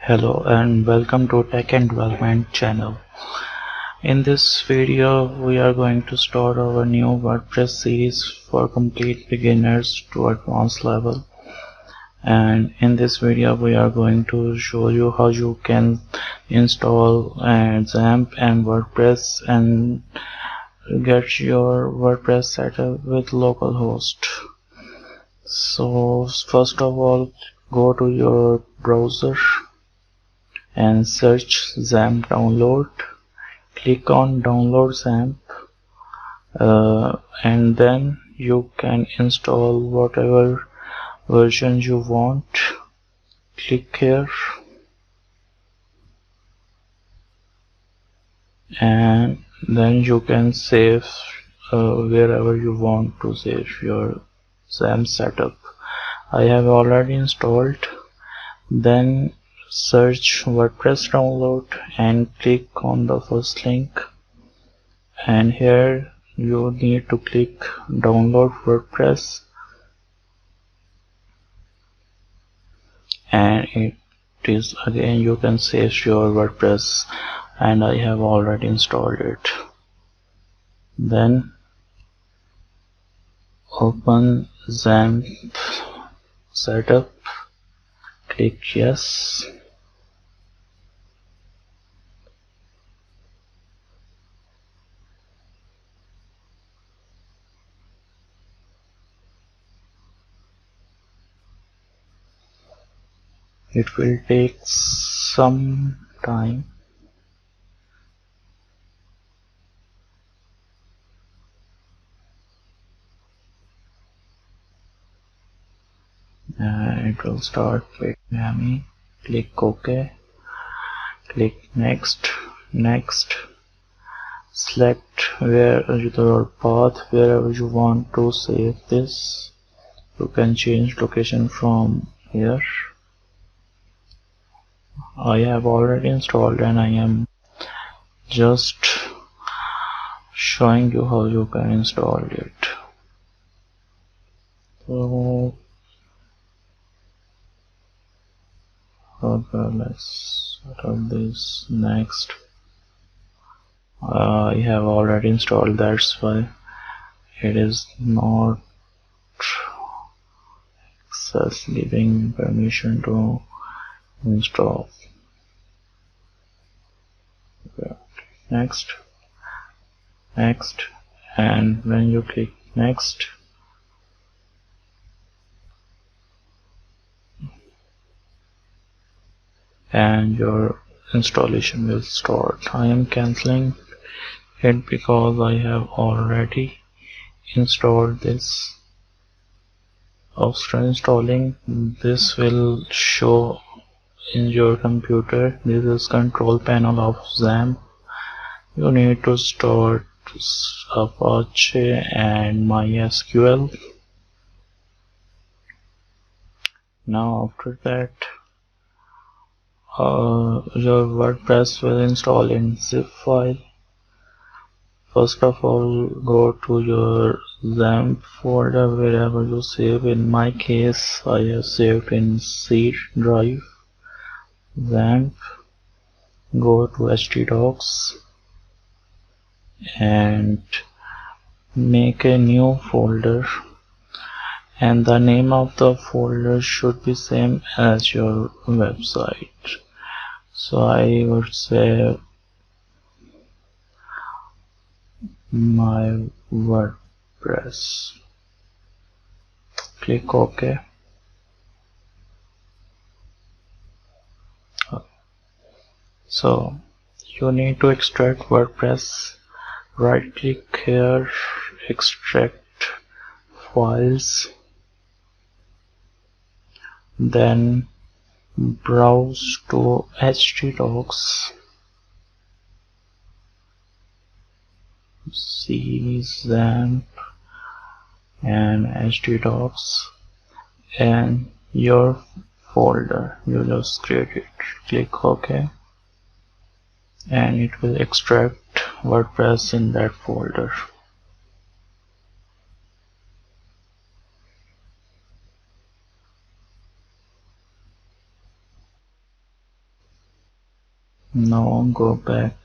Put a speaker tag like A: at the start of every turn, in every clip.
A: Hello and welcome to Tech and Development channel. In this video we are going to start our new WordPress series for complete beginners to advanced level, and in this video we are going to show you how you can install xampp and WordPress and get your WordPress set up with localhost. So first of all, go to your browser and search xampp download. Click on download xampp, and then you can install whatever version you want. Click here and then you can save wherever you want to save your xampp setup. I have already installed. Then search WordPress download and click on the first link, and here you need to click download WordPress, and it is again you can save your WordPress, and I have already installed it. Then open xampp setup, click yes. It will take some time. It will start with Miami. Click OK. Click next. Select where your path wherever you want to save this. You can change location from here. I have already installed and I am just showing you how you can install it. So okay, let's set up this next. I have already installed, that's why it is not giving permission to install. Next, and when you click next, and your installation will start. I am cancelling it because I have already installed this. After installing, this will show in your computer. This is control panel of xampp. You need to start Apache and MySQL. Now after that, your WordPress will install in zip file. First of all, go to your xampp folder wherever you save. In my case, I have saved in C drive. xampp, go to htdocs and make a new folder, and the name of the folder should be same as your website. So I would say my WordPress. Click OK. So you need to extract WordPress. Right click here, extract files, then browse to htdocs, xampp and htdocs, and your folder you just create it. Click OK, and it will extract WordPress in that folder. Now go back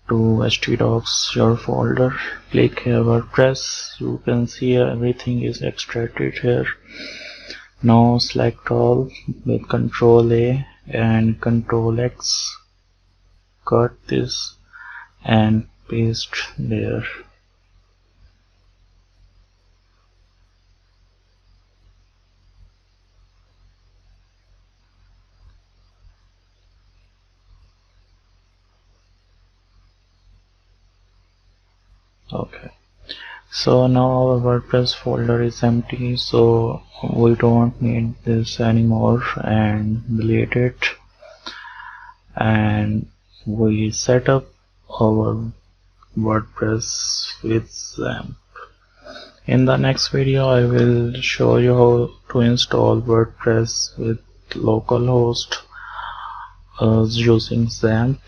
A: to htdocs your folder, click here WordPress. You can see everything is extracted here. Now select all with Ctrl A and Ctrl X, cut this and paste there. Okay, so now our WordPress folder is empty, so we don't need this anymore and delete it, and we set up our WordPress with XAMPP. In the next video I will show you how to install WordPress with localhost using XAMPP.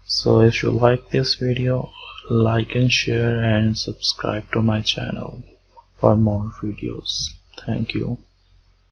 A: So if you like this video, like and share and subscribe to my channel for more videos. Thank you.